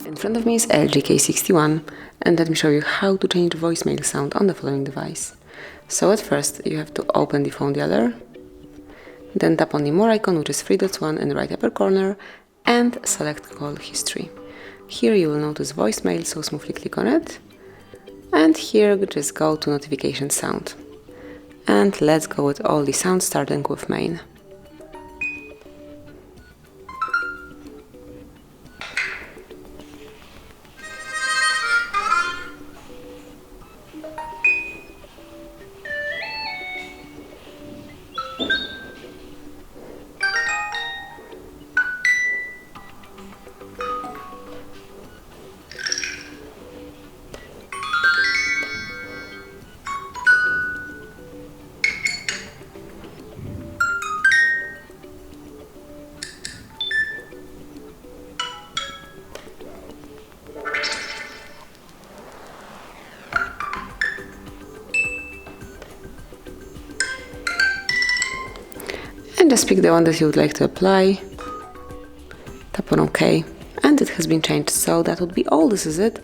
In front of me is LG K61, and let me show you how to change the voicemail sound on the following device. So at first you have to open the phone dialer, then tap on the more icon, which is 3 dots 1 in the right upper corner, and select call history. Here you will notice voicemail, so smoothly click on it, and here just go to notification sound. And let's go with all the sounds, starting with main. And just pick the one that you would like to apply, tap on OK, and it has been changed. So that would be all. This is it.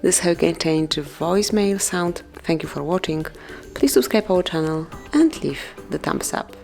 This is how you can change voicemail sound. Thank you for watching. Please subscribe our channel and leave the thumbs up.